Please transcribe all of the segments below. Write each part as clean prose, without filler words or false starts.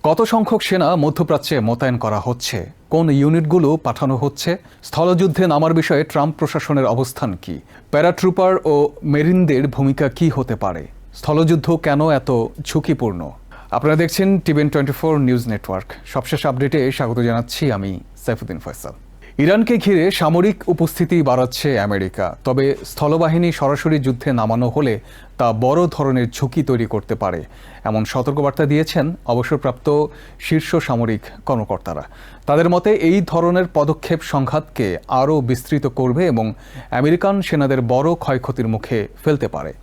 কত সংখ্যক সেনা মধ্যপ্রাচ্যে মোতায়েন করা হচ্ছে, কোন ইউনিটগুলো পাঠানো হচ্ছে, স্থলযুদ্ধে নামার বিষয়ে ট্রাম্প প্রশাসনের অবস্থান কি, প্যারাট্রুপার ও মেরিনদের ভূমিকা কি হতে পারে, স্থলযুদ্ধ কেন এত ঝুঁকিপূর্ণ। আপনারা দেখছেন টিভিএন 24 নিউজ নেটওয়ার্ক। সবশেষ আপডেটে স্বাগত জানাচ্ছি আমি সাইফুদ্দিন ফয়সাল। ইরানকে ঘিরে সামরিক উপস্থিতি বাড়াচ্ছে আমেরিকা, তবে স্থলবাহিনী সরাসরি যুদ্ধে নামানো হলে তা বড় ধরনের ঝুঁকি তৈরি করতে পারে, এমন সতর্কবার্তা দিয়েছেন অবসরপ্রাপ্ত শীর্ষ সামরিক কর্মকর্তারা। তাদের মতে এই ধরনের পদক্ষেপ সংঘাতকে আরও বিস্তৃত করবে এবং আমেরিকান সেনাদের বড় ক্ষয়ক্ষতির মুখে ফেলতে পারে।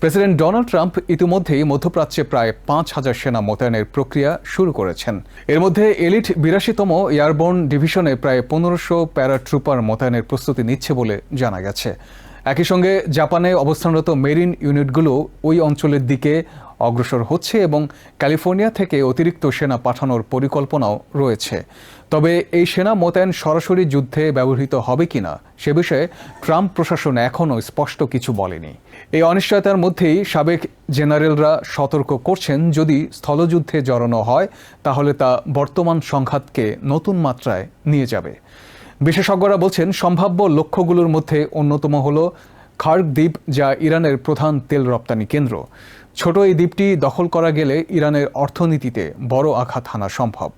প্রেসিডেন্ট ডোনাল্ড ট্রাম্প ইতিমধ্যেই মধ্যপ্রাচ্যে প্রায় 5,000 সেনা মোতায়েনের প্রক্রিয়া শুরু করেছেন। এর মধ্যে এলিট 82তম এয়ারবোর্ন ডিভিশনে প্রায় 1500 প্যারাট্রুপার মোতায়েনের প্রস্তুতি নিচ্ছে বলে জানা গেছে। একই সঙ্গে জাপানে অবস্থানরত মেরিন ইউনিটগুলো ওই অঞ্চলের দিকে অগ্রসর হচ্ছে এবং ক্যালিফোর্নিয়া থেকে অতিরিক্ত সেনা পাঠানোর পরিকল্পনাও রয়েছে। তবে এই সেনা মোতায়েন সরাসরি যুদ্ধে ব্যবহৃত হবে কিনা সে বিষয়ে ট্রাম্প প্রশাসন এখনও স্পষ্ট কিছু বলেনি। এই অনিশ্চয়তার মধ্যেই সাবেক জেনারেলরা সতর্ক করছেন, যদি স্থলযুদ্ধে জড়ানো হয় তাহলে তা বর্তমান সংঘাতকে নতুন মাত্রায় নিয়ে যাবে। বিশেষজ্ঞরা বলছেন, সম্ভাব্য লক্ষ্যগুলোর মধ্যে অন্যতম হল খার্ক দ্বীপ, যা ইরানের প্রধান তেল রপ্তানি কেন্দ্র। ছোট এই দ্বীপটি দখল করা গেলে ইরানের অর্থনীতিতে বড় আঘাত হানা সম্ভব।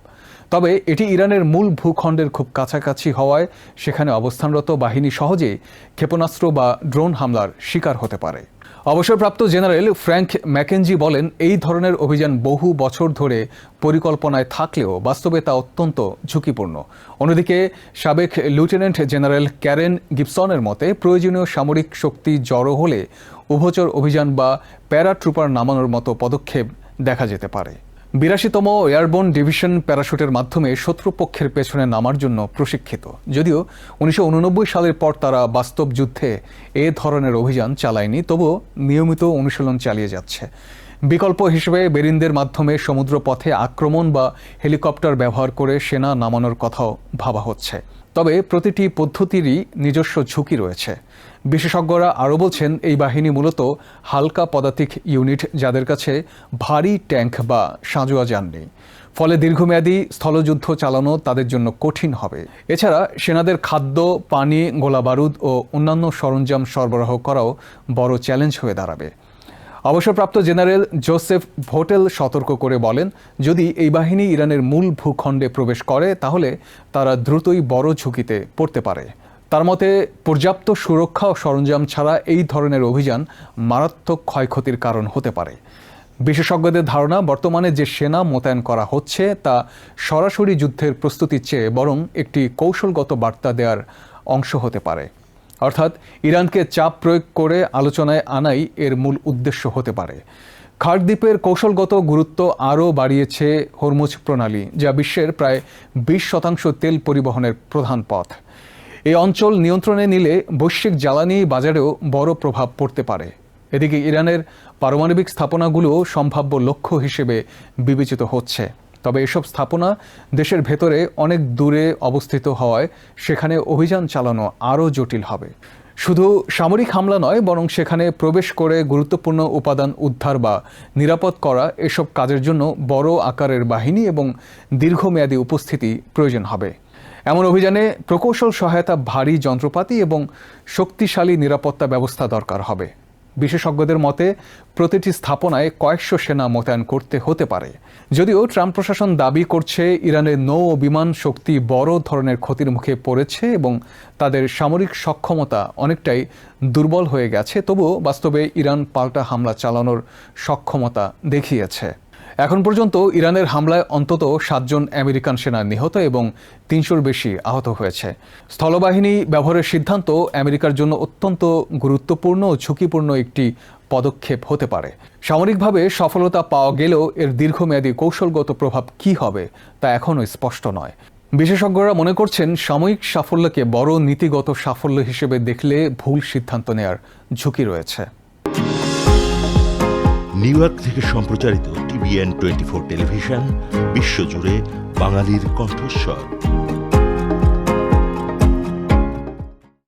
তবে এটি ইরানের মূল ভূখণ্ডের খুব কাছাকাছি হওয়ায় সেখানে অবস্থানরত বাহিনী সহজেই ক্ষেপণাস্ত্র বা ড্রোন হামলার শিকার হতে পারে। অবসরপ্রাপ্ত জেনারেল ফ্র্যাঙ্ক ম্যাকেঞ্জি বলেন, এই ধরনের অভিযান বহু বছর ধরে পরিকল্পনায় থাকলেও বাস্তবে তা অত্যন্ত ঝুঁকিপূর্ণ। অন্যদিকে সাবেক লেফটেন্যান্ট জেনারেল ক্যারেন গিবসনের মতে, প্রয়োজনীয় সামরিক শক্তি জড়ো হলে উভচর অভিযান বা প্যারাট্রুপার নামানোর মতো পদক্ষেপ দেখা যেতে পারে। 82তম এয়ারবোর্ন ডিভিশন প্যারাশুটের মাধ্যমে শত্রুপক্ষের পেছনে নামার জন্য প্রশিক্ষিত। যদিও 1989 সালের পর তারা বাস্তব যুদ্ধে এ ধরনের অভিযান চালায়নি, তবুও নিয়মিত অনুশীলন চালিয়ে যাচ্ছে। বিকল্প হিসেবে মেরিনদের মাধ্যমে সমুদ্রপথে আক্রমণ বা হেলিকপ্টার ব্যবহার করে সেনা নামানোর কথাও ভাবা হচ্ছে। তবে প্রতিটি পদ্ধতিরই নিজস্ব ঝুঁকি রয়েছে। বিশেষজ্ঞরা আরও বলছেন, এই বাহিনী মূলত হালকা পদাতিক ইউনিট, যাদের কাছে ভারী ট্যাঙ্ক বা সাঁজোয়া যান নেই। ফলে দীর্ঘমেয়াদী স্থলযুদ্ধ চালানো তাদের জন্য কঠিন হবে। এছাড়া সেনাদের খাদ্য, পানি, গোলাবারুদ ও অন্যান্য সরঞ্জাম সরবরাহ করাও বড় চ্যালেঞ্জ হয়ে দাঁড়াবে। অবসরপ্রাপ্ত জেনারেল জোসেফ ভোটেল সতর্ক করে বলেন, যদি এই বাহিনী ইরানের মূল ভূখণ্ডে প্রবেশ করে তাহলে তারা দ্রুতই বড় ঝুঁকিতে পড়তে পারে। তার মতে, পর্যাপ্ত সুরক্ষা ও সরঞ্জাম ছাড়া এই ধরনের অভিযান মারাত্মক ক্ষয়ক্ষতির কারণ হতে পারে। বিশেষজ্ঞদের ধারণা, বর্তমানে যে সেনা মোতায়েন করা হচ্ছে তা সরাসরি যুদ্ধের প্রস্তুতির চেয়ে বরং একটি কৌশলগত বার্তা দেওয়ার অংশ হতে পারে। অর্থাৎ ইরানকে চাপ প্রয়োগ করে আলোচনায় আনাই এর মূল উদ্দেশ্য হতে পারে। খার্ক দ্বীপের কৌশলগত গুরুত্ব আরও বাড়িয়েছে হরমুজ প্রণালী, যা বিশ্বের প্রায় 20% তেল পরিবহনের প্রধান পথ। এই অঞ্চল নিয়ন্ত্রণে নিলে বৈশ্বিক জ্বালানি বাজারেও বড় প্রভাব পড়তে পারে। এদিকে ইরানের পারমাণবিক স্থাপনাগুলোও সম্ভাব্য লক্ষ্য হিসেবে বিবেচিত হচ্ছে। তবে এসব স্থাপনা দেশের ভেতরে অনেক দূরে অবস্থিত হওয়ায় সেখানে অভিযান চালানো আরও জটিল হবে। শুধু সামরিক হামলা নয়, বরং সেখানে প্রবেশ করে গুরুত্বপূর্ণ উপাদান উদ্ধার বা নিরাপদ করা, এসব কাজের জন্য বড় আকারের বাহিনী এবং দীর্ঘমেয়াদী উপস্থিতি প্রয়োজন হবে। এমন অভিযানে প্রকৌশল সহায়তা, ভারী যন্ত্রপাতি এবং শক্তিশালী নিরাপত্তা ব্যবস্থা দরকার হবে। বিশেষজ্ঞদের মতে, প্রতিটি স্থাপনায় কয়েকশো সেনা মোতায়েন করতে হতে পারে। যদিও ট্রাম্প প্রশাসন দাবি করছে ইরানের নৌ ও বিমান শক্তি বড় ধরনের ক্ষতির মুখে পড়েছে এবং তাদের সামরিক সক্ষমতা অনেকটাই দুর্বল হয়ে গেছে, তবুও বাস্তবে ইরান পাল্টা হামলা চালানোর সক্ষমতা দেখিয়েছে। এখন পর্যন্ত ইরানের হামলায় অন্তত 7 জন আমেরিকান সেনা নিহত এবং 300-র বেশি আহত হয়েছে। স্থলবাহিনী ব্যবহারের সিদ্ধান্ত আমেরিকার জন্য অত্যন্ত গুরুত্বপূর্ণ ও ঝুঁকিপূর্ণ একটি পদক্ষেপ হতে পারে। সামরিকভাবে সফলতা পাওয়া গেলেও এর দীর্ঘমেয়াদী কৌশলগত প্রভাব কী হবে তা এখনও স্পষ্ট নয়। বিশেষজ্ঞরা মনে করছেন, সাময়িক সাফল্যকে বড় নীতিগত সাফল্য হিসেবে দেখলে ভুল সিদ্ধান্ত নেওয়ার ঝুঁকি রয়েছে। নিউ ইয়র্ক থেকে সম্প্রচারিত টিভিএন 24 টেলিভিশন, বিশ্বজুড়ে বাঙালির কণ্ঠস্বর।